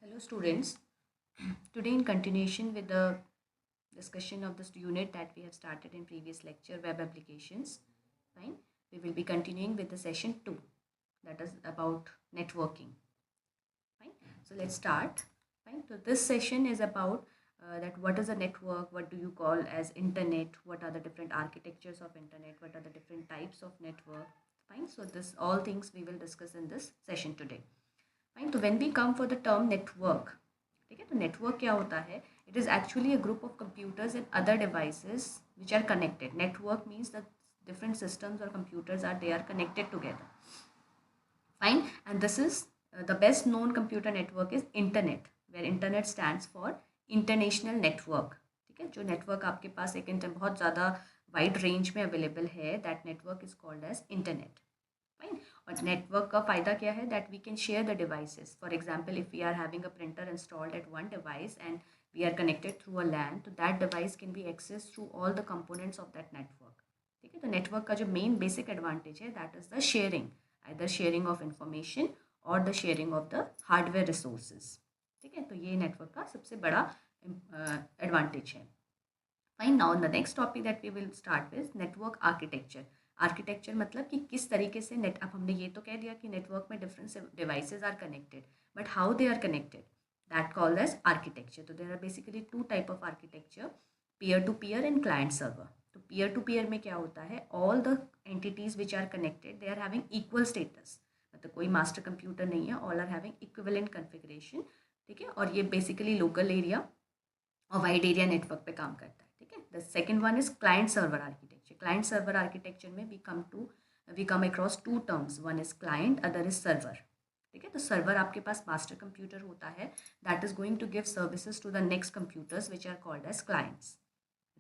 Hello students, today in continuation with the discussion of this unit that we have started in previous lecture, web applications, fine, we will be continuing with the session 2, that is about networking, fine. So let's start, fine. So this session is about that what is a network, what do you call as internet, what are the different architectures of internet, what are the different types of network, fine. So this all things we will discuss in this session today. Fine तो when we come for the term network, ठीक है, तो network क्या होता है? It is actually a group of computers and other devices which are connected. Network means the different systems or computers are they are connected together, fine. And this is the best known computer network is internet, where internet stands for international network. ठीक है, जो network आपके पास एक बहुत ज़्यादा wide range में available है, that network is called as internet, fine. और नेटवर्क का फ़ायदा क्या है? That we can share the devices. For example, if we are having a printer installed at one device and we are connected through a LAN, तो that device can be access through all the components of that network. ठीक है, तो network का जो main basic advantage है that is the sharing, either sharing of information or the sharing of the hardware resources. ठीक है, तो ये नेटवर्क का सबसे बड़ा एडवांटेज है. Fine. Now the next topic that we will start with network architecture. Architecture मतलब कि किस तरीके से नेट, अब हमने ये तो कह दिया कि नेटवर्क में different devices are connected, but how they are connected, that called as architecture. तो there are basically two type of architecture, peer to peer and client server. तो पीयर टू पीयर में क्या होता है? All the entities which are connected they are having equal status, मतलब कोई master computer नहीं है, all are having equivalent configuration. ठीक है, और ये बेसिकली लोकल एरिया और वाइड एरिया नेटवर्क पे काम करता है. ठीक है, the second one is client server architecture. Client server architecture में we come across two terms, one is client, other is server. ठीक है, तो सर्वर आपके पास मास्टर कंप्यूटर होता है that is going to give services to the next computers which are called as clients,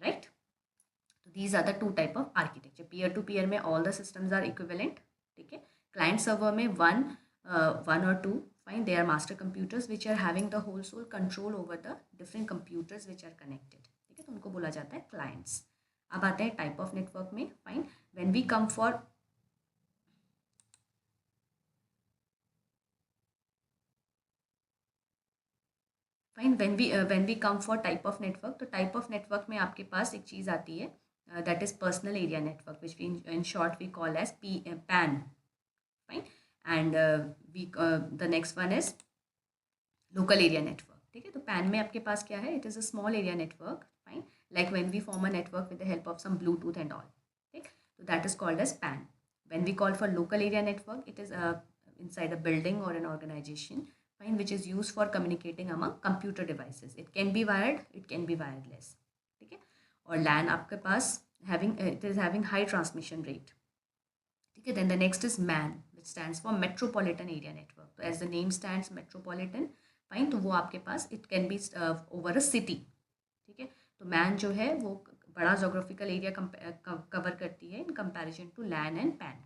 right. तो these are the two type of architecture. Peer to peer में all the systems are equivalent. ठीक है, client server में one और two, fine, they are master computers which are having the whole sole control over the different computers which are connected. ठीक है, तो उनको बोला जाता है clients. अब आते हैं टाइप ऑफ नेटवर्क में. Fine, when we come for when we come for type of network, तो टाइप ऑफ नेटवर्क में आपके पास एक चीज़ आती है that is personal area network, which we in short we call as PAN, fine. And the next one is local area network. ठीक है, तो पैन में आपके पास क्या है? It is a small area network, fine, like when we form a network with the help of some Bluetooth and all. ठीक, तो that is called as PAN. When we call for local area network, it is inside a building or an organization, fine, which is used for communicating among computer devices. It can be wired, it can be wireless. ठीक है, और LAN आपके पास it is having high transmission rate. ठीक है, then the next is MAN, which stands for metropolitan area network. तो as the name stands metropolitan, fine, तो वो आपके पास it can be over a city. ठीक है, तो मैन जो है वो बड़ा जोग्राफिकल एरिया कवर करती है in comparison to LAN and PAN,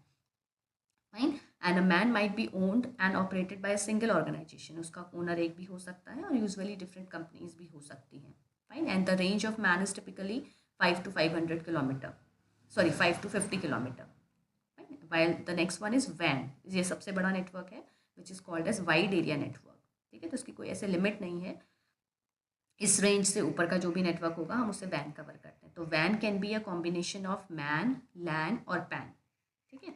fine. And a MAN might be owned and operated by a single organization. उसका ओनर एक भी हो सकता है और यूजुअली डिफरेंट कंपनीज भी हो सकती हैं, fine. And the range of man is typically 5 to 500 kilometre, sorry 5 to 50 kilometre. while the next one is WAN, ये सबसे बड़ा नेटवर्क है which is called as wide area network. ठीक है, तो उसकी कोई ऐसे लिमिट नहीं है, इस रेंज से ऊपर का जो भी नेटवर्क होगा हम उससे वैन कवर करते हैं. तो वैन can be a combination of MAN, LAN और पैन. ठीक है,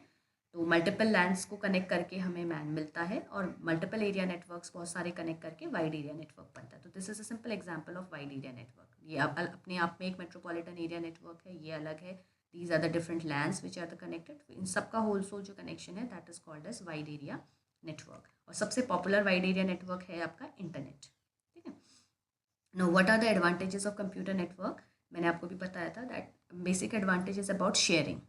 तो मल्टीपल लैंड्स को कनेक्ट करके हमें मैन मिलता है और मल्टीपल एरिया नेटवर्क्स बहुत सारे कनेक्ट करके वाइड एरिया नेटवर्क बनता है. तो this is a simple example of wide area network. ये अपने आप में एक मेट्रोपॉलिटन एरिया नेटवर्क है, ये अलग है. These are the different LANs which are the connected. इन सबका होल सोल जो कनेक्शन है that is called as wide area network. और सबसे पॉपुलर वाइड एरिया नेटवर्क है आपका इंटरनेट. ठीक है, no what are the advantages of computer network? मैंने आपको भी बताया था that basic advantage is about sharing.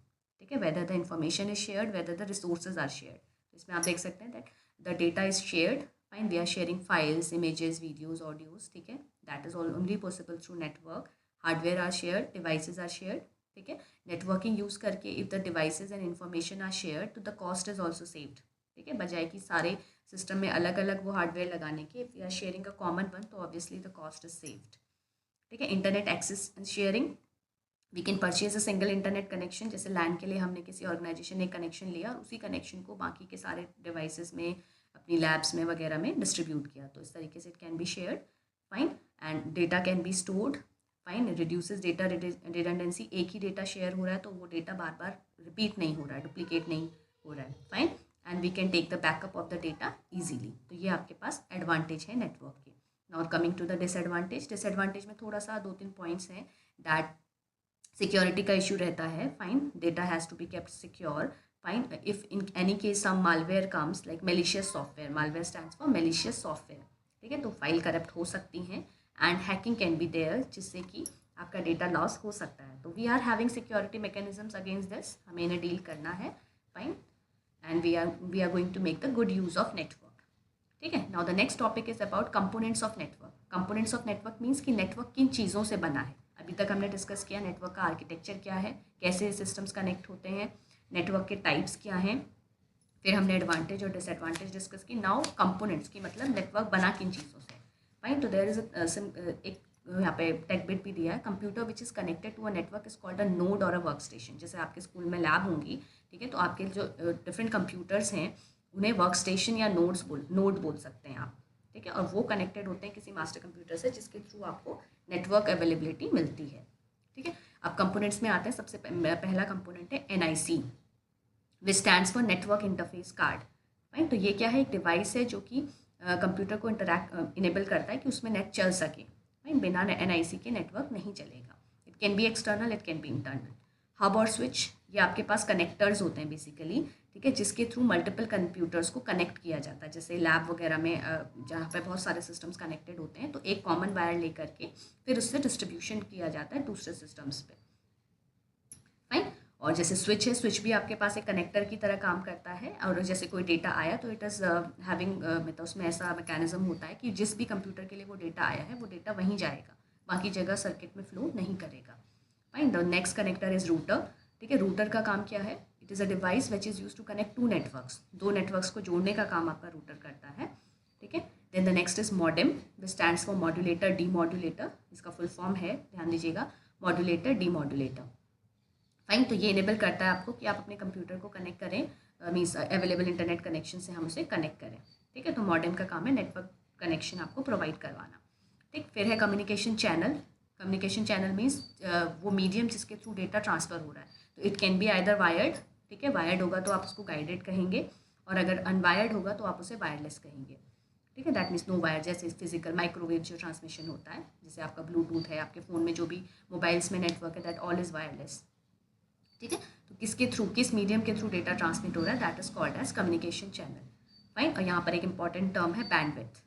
ठीक है, whether the information is shared, whether the resources are shared. तो इसमें आप देख सकते हैं that the data is shared, fine, we are sharing files, images, videos, audios. ठीक है, that is only possible through network. Hardware are shared, devices are shared. ठीक है, नेटवर्किंग यूज़ करके if the devices and information are shared तो the cost is also saved. ठीक है, बजाय कि सारे सिस्टम में अलग अलग वो हार्डवेयर लगाने के, if you are sharing a common one तो obviously the cost is saved. ठीक है, internet access and sharing, we can purchase a single internet connection. जैसे लैन के लिए हमने किसी ऑर्गेनाइजेशन ने कनेक्शन लिया और उसी कनेक्शन को बाकी के सारे डिवाइसेस में अपनी लैब्स में वगैरह में डिस्ट्रीब्यूट किया, तो इस तरीके से it can be shared, fine, and data can be stored, fine, reduces data redundancy, एक ही डेटा शेयर हो रहा है तो वो डेटा बार बार रिपीट नहीं हो रहा है, डुप्लीकेट नहीं हो रहा है, fine, and we can take the backup of the data easily. तो ये आपके पास एडवांटेज है नेटवर्क के। Now coming to the disadvantage में थोड़ा सा 2-3 पॉइंट्स हैं। दैट सिक्योरिटी का इशू रहता है, fine, data has to be kept secure, fine, if in any case some malware comes like malicious software, malware stands for malicious software, ठीक है, तो फाइल करप्ट हो सकती हैं, and hacking can be there, जिससे कि आपका डेटा लॉस हो सकता है। तो we are having security mechanisms against this, हमें इन्हें डील करना है, fine, and we are going to make the good use of network, ठीक है। Now the next topic is about components of network. Components of network means कि network किन चीज़ों से बना है। अभी तक हमने डिस्कस किया नेटवर्क का आर्किटेक्चर क्या है, कैसे सिस्टम्स कनेक्ट होते हैं, नेटवर्क के टाइप्स क्या हैं, फिर हमने एडवांटेज और डिसएडवांटेज डिस्कस की। नाउ कंपोनेंट्स की मतलब नेटवर्क बना किन चीज़ों से, फाइन। तो देयर इज एक यहाँ पे टेक बिट भी दिया है, computer which is connected to a network is called a node or a work station. जैसे आपके स्कूल में लैब होंगी, ठीक है, तो आपके जो डिफरेंट कंप्यूटर्स हैं उन्हें वर्क स्टेशन या नोड बोल सकते हैं आप, ठीक है, और वो कनेक्टेड होते हैं किसी मास्टर कंप्यूटर से, जिसके थ्रू आपको नेटवर्क अवेलेबिलिटी मिलती है, ठीक है। अब कंपोनेंट्स में आते हैं, सबसे पहला कंपोनेंट है NIC, which stands for network interface card, right. तो ये क्या है, एक डिवाइस है जो कि कंप्यूटर को इनेबल करता है कि उसमें नेट चल सके, राइट, बिना NIC के नेटवर्क नहीं चलेगा। It can B external, it can B internal. Hub और स्विच, ये आपके पास कनेक्टर्स होते हैं बेसिकली, ठीक है, जिसके थ्रू मल्टीपल कंप्यूटर्स को कनेक्ट किया जाता है। जैसे लैब वगैरह में जहाँ पे बहुत सारे सिस्टम्स कनेक्टेड होते हैं, तो एक कॉमन वायर लेकर के फिर उससे डिस्ट्रीब्यूशन किया जाता है दूसरे सिस्टम्स पे, फाइन। और जैसे स्विच है, स्विच भी आपके पास एक कनेक्टर की तरह काम करता है, और जैसे कोई डेटा आया तो इट इज़ हैविंग, मतलब उसमें ऐसा मैकेनिज्म होता है कि जिस भी कंप्यूटर के लिए वो डेटा आया है वो डेटा वहीं जाएगा, बाकी जगह सर्किट में फ्लो नहीं करेगा, fine. The next connector is router, ठीक है। रूटर का काम क्या है, it is a device which is use to connect to networks, दो नेटवर्क्स को जोड़ने का काम आपका रूटर करता है, ठीक है। Then the next is modem, which stands for modulator demodulator, इसका फुल फॉर्म है, ध्यान दीजिएगा, मॉड्यूलेटर डीमॉड्यूलेटर, फाइन। तो ये इनेबल करता है आपको कि आप अपने कंप्यूटर को कनेक्ट करें, मीन्स अवेलेबल इंटरनेट कनेक्शन से हम उसे कनेक्ट करें, ठीक है। तो मॉडेम का काम है नेटवर्क कनेक्शन आपको प्रोवाइड करवाना, ठीक। फिर है communication channel. Communication channel means वो मीडियम जिसके थ्रू डेटा ट्रांसफ़र हो रहा है, तो it can be either wired, ठीक है, वायर्ड होगा तो आप उसको गाइडेड कहेंगे, और अगर अनवायर्ड होगा तो आप उसे वायरलेस कहेंगे, ठीक है। दैट मीन्स नो वायर, जैसे फिजिकल माइक्रोवेव जो ट्रांसमिशन होता है, जैसे आपका ब्लूटूथ है, आपके फ़ोन में जो भी मोबाइल्स में नेटवर्क है, दैट ऑल इज़ वायरलेस, ठीक है। तो किसके थ्रू, किस मीडियम के थ्रू डेटा ट्रांसमिट हो रहा है, that is called as communication channel, fine. और यहाँ पर एक इंपॉर्टेंट टर्म है बैंडविड्थ,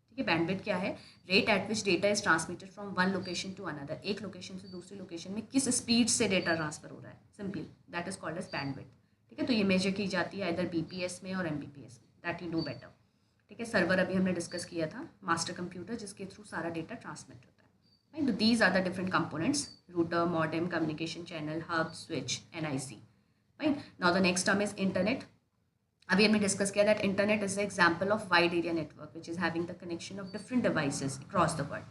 ठीक है। बैंडविड्थ क्या है, rate at which data is transmitted from one location to another, एक लोकेशन से दूसरी लोकेशन में किस स्पीड से डेटा ट्रांसफर हो रहा है, simply that is called as bandwidth, ठीक है। तो ये मेजर की जाती है इधर BPS में और MBPS में, दैट यू डू बेटर, ठीक है। सर्वर अभी हमने डिस्कस किया था, मास्टर कंप्यूटर जिसके थ्रू सारा डेटा ट्रांसमिट होता है, right? So these are the different components: router, modem, communication channel, hub, switch, NIC. Right? Now the next term is internet. अभी हमने डिस्कस किया that internet is example of wide area network which is having the connection of different devices across the world,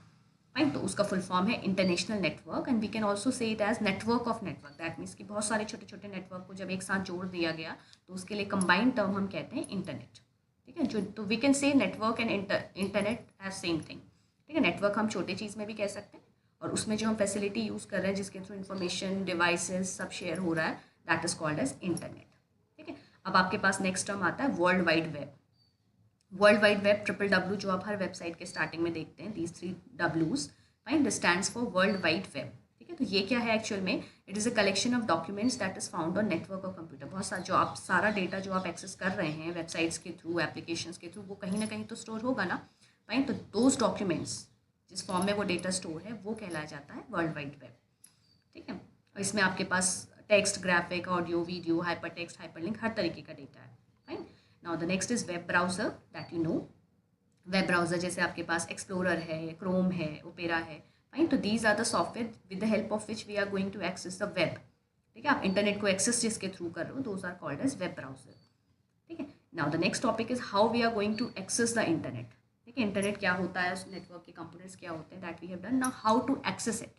right. तो उसका full form है international network, and we can also say it as network of network. That means कि बहुत सारे छोटे छोटे network को जब एक साथ जोड़ दिया गया तो उसके लिए कंबाइंड टर्म हम कहते हैं इंटरनेट, ठीक है। जो तो we can say network and internet as same thing, ठीक है। नेटवर्क हम छोटे चीज़ में भी कह सकते हैं, और उसमें जो हम फैसिलिटी यूज़ कर रहे हैं जिसके थ्रू इन्फॉर्मेशन डिवाइसेस सब शेयर हो रहा है, that is called as internet, ठीक है। अब आपके पास नेक्स्ट टर्म आता है world wide web. World wide web, WWW, जो आप हर वेबसाइट के स्टार्टिंग में देखते हैं, these 3 Ws, fine, this stands for world wide web, ठीक है। तो ये क्या है एक्चुअल में, it is a collection of documents that is found on network of computer. बहुत सारा जो आप सारा डेटा जो आप एक्सेस कर रहे हैं वेबसाइट्स के थ्रू, एप्लीकेशंस के थ्रू, वो कहीं ना कहीं तो स्टोर होगा ना, फाइन। तो दोज डॉक्यूमेंट्स जिस फॉर्म में वो डेटा स्टोर है वो कहलाया जाता है वर्ल्ड वाइड वेब, ठीक है। और इसमें आपके पास text, graphic, audio, video, hyper text, hyperlink, हर तरीके का डेटा है, fine. Now the next is web browser, that you know. Web browser जैसे आपके पास एक्सप्लोरर है, क्रोम है, ओपेरा है, फाइन। तो these are the software with the help of which we are going to access the web, ठीक है। आप इंटरनेट को एक्सेस जिसके थ्रू कर रहे हो, those are called as web browser, ठीक है। Now the next topic is how we are going to access the internet, ठीक है। इंटरनेट क्या होता है, उस नेटवर्क के कंपोनेंट्स क्या होते हैं, that we have done. Now how to access it,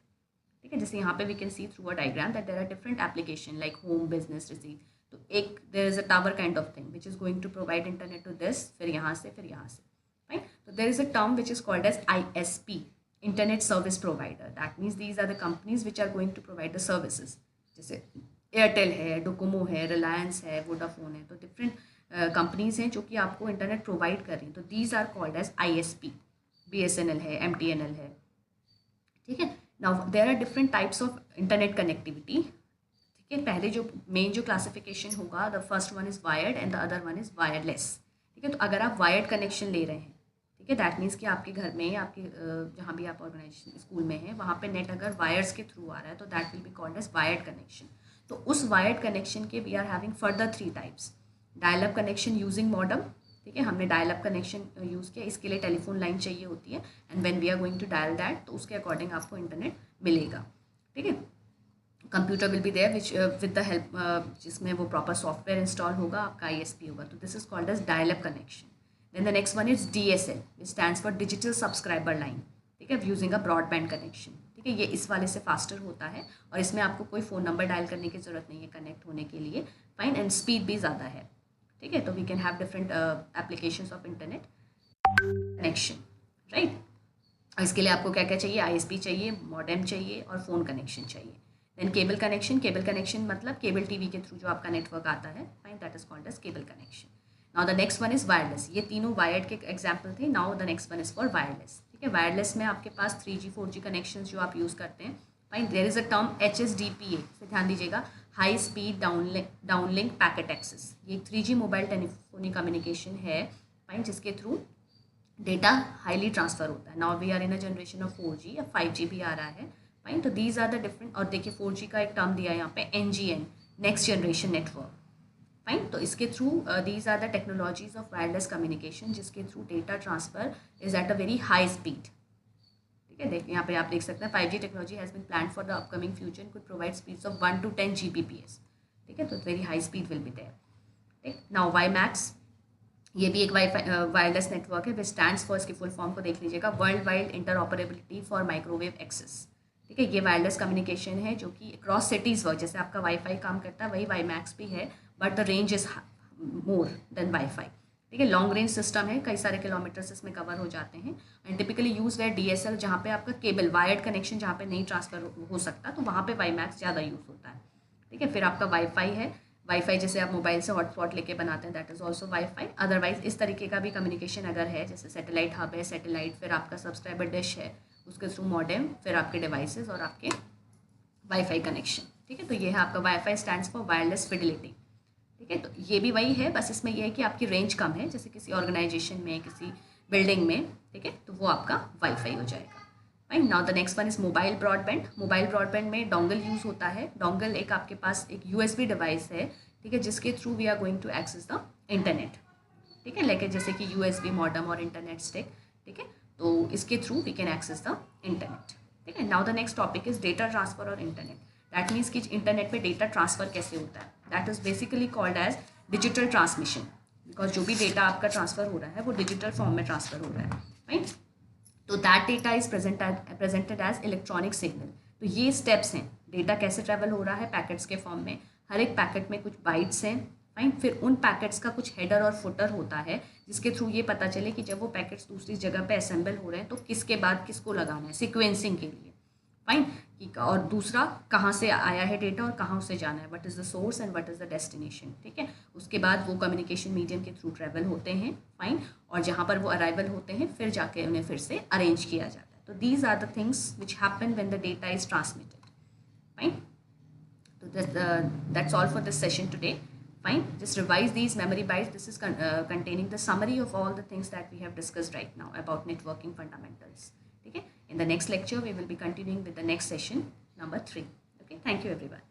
ठीक है। जैसे यहाँ पे we can see through a diagram that there are different application like home, business, receive, तो एक there is a tower kind of thing which is going to provide internet to this, फिर यहाँ से फाइन. तो there is a term which is called as ISP, internet service provider. That means these are the companies which are going to provide the services. जैसे एयरटेल है, Docomo है, रिलायंस है, Vodafone है, तो डिफरेंट कंपनीज हैं जो कि आपको इंटरनेट प्रोवाइड कर रही हैं. तो these are called as ISP. BSNL है, MTNL है. ठीक है. Now there are different types of internet connectivity. ठीक है. पहले जो मेन जो क्लासिफिकेशन होगा, the first one is wired and the other one is wireless. ठीक है. तो अगर आप वायर्ड कनेक्शन ले रहे हैं, ठीक है, दैट मीन्स कि आपके घर में, आपके जहाँ भी आप ऑर्गेनाइजेशन स्कूल में हैं वहाँ पे नेट अगर वायर्स के थ्रू आ रहा है तो that will be called as wired connection. तो उस वायर्ड कनेक्शन के we are having further 3 types. Dial up connection using modem. ठीक है, हमने डायल अप कनेक्शन यूज़ किया, इसके लिए टेलीफोन लाइन चाहिए होती है, and when we are going to dial that तो उसके अकॉर्डिंग आपको इंटरनेट मिलेगा. ठीक है. Computer will be there which with the help, जिसमें वो प्रॉपर सॉफ्टवेयर इंस्टॉल होगा, आपका ISP होगा. तो this is called as dial up connection. Then the next one is DSL, which stands for digital subscriber line. ठीक है, using a broadband connection. ठीक है, ये इस वाले से फास्टर होता है और इसमें आपको कोई फ़ोन नंबर डायल करने की ज़रूरत नहीं है कनेक्ट होने के लिए. फाइन. एंड स्पीड भी ज़्यादा है. ठीक है. तो we can have different applications of internet connection, right. और इसके लिए आपको क्या क्या चाहिए? ISP चाहिए, मॉडेम चाहिए और फ़ोन कनेक्शन चाहिए. Then cable connection. Cable connection मतलब केबल टीवी के थ्रू जो आपका नेटवर्क आता है, fine, that is called as cable connection. Now the next one is wireless. ये तीनों वायर्ड के एग्जाम्पल थे. Now the next one is for wireless. ठीक है. वायरलेस में आपके पास 3G 4G कनेक्शन जो आप यूज़ करते हैं, fine. There is a term HSDPA, से ध्यान दीजिएगा, high speed downlink packet access. ये 3G मोबाइल टेलीफोनी कम्युनिकेशन है, फाइन, जिसके थ्रू डेटा हाईली ट्रांसफ़र होता है. Now we are in a generation of 4G, अब 5G भी आ रहा है, फाइन. तो दीज आर द डिफरेंट. और देखिए 4G का एक टर्म दिया है यहाँ पे, NGN, next generation network, fine. तो इसके through these are the technologies of wireless communication, जिसके through data transfer is at a very high speed. ठीक है. देखिए यहाँ पे आप देख सकते हैं, 5G technology has been plan for the upcoming future, could provide speeds of 1 to 10 Gbps. ठीक है. तो very high speed will be there. ठीक. नाउ WiMAX, ये भी एक वायरलेस नेटवर्क है, विच स्टैंड्स फॉर, इसकी फुल फॉर्म को देख लीजिएगा, world wide interoperability for microwave access. ठीक है. ये वायरलेस कम्युनिकेशन है जो कि क्रॉस सिटीज़ वर्क, जैसे आपका वाईफाई काम करता है वही WiMAX भी है, but the range is more than wifi. ठीक है. लॉन्ग रेंज सिस्टम है, कई सारे किलोमीटर्स इसमें कवर हो जाते हैं. एंड टिपिकली यूज है DSL, जहाँ पे आपका केबल वायर्ड कनेक्शन जहाँ पे नहीं ट्रांसफर हो सकता, तो वहाँ पे WiMAX ज़्यादा यूज़ होता है. ठीक है. फिर आपका वाईफाई है. वाईफाई जैसे आप मोबाइल से हॉटस्पॉट लेके बनाते हैं, that is also wifi. Otherwise इस तरीके का भी कम्युनिकेशन अगर है, जैसे सैटेलाइट हब है, सैटेलाइट, फिर आपका सब्सक्राइबर डिश है, उसके थ्रू मॉडेम, फिर आपके डिवाइसेस और आपके वाईफाई कनेक्शन. ठीक है. तो ये है आपका wifi stands for wireless fidelity. ठीक है. तो ये भी वही है, बस इसमें यह है कि आपकी रेंज कम है, जैसे किसी ऑर्गेनाइजेशन में, किसी बिल्डिंग में. ठीक है. तो वो आपका वाईफाई हो जाएगा. Fine. Now the next one is mobile broadband. Mobile broadband में डोंगल यूज़ होता है. डोंगल एक आपके पास एक USB डिवाइस है, ठीक है, जिसके through we are going to access the internet. ठीक है. लेके जैसे कि USB मॉडम और इंटरनेट स्टिक. ठीक है. तो इसके through we can access the internet. ठीक है. Now the next topic is data transfer और इंटरनेट. दैट मीन्स कि इंटरनेट पे डेटा ट्रांसफर कैसे होता है. That is basically called as digital transmission, because जो भी डेटा आपका ट्रांसफर हो रहा है वो डिजिटल फॉर्म में ट्रांसफर हो रहा है, राइट. तो that data is presented as electronic signal. तो ये स्टेप्स हैं, डेटा कैसे ट्रैवल हो रहा है पैकेट्स के फॉर्म में. हर एक पैकेट में कुछ बाइट्स हैं, फाइन. फिर उन पैकेट्स का कुछ हेडर और फुटर होता है, जिसके थ्रू ये पता चले कि जब वो पैकेट्स दूसरी जगह पे असेंबल हो रहे हैं तो किसके बाद किसको लगाना है, सिक्वेंसिंग के लिए, फाइन. और दूसरा कहाँ से आया है डेटा और कहाँ उसे जाना है, what is the source and what is the destination. ठीक है. उसके बाद वो कम्युनिकेशन मीडियम के थ्रू ट्रैवल होते हैं, फाइन. और जहाँ पर वो अराइवल होते हैं फिर जाके उन्हें फिर से अरेंज किया जाता है. तो these are the things which happen when the data is transmitted, fine. So that's all for this session today. Fine. Just revise these memory bytes. This is containing the summary of all the things that we have discussed right now about networking fundamentals. Okay. In the next lecture, we will be continuing with the next session, number 3. Okay. Thank you, everyone.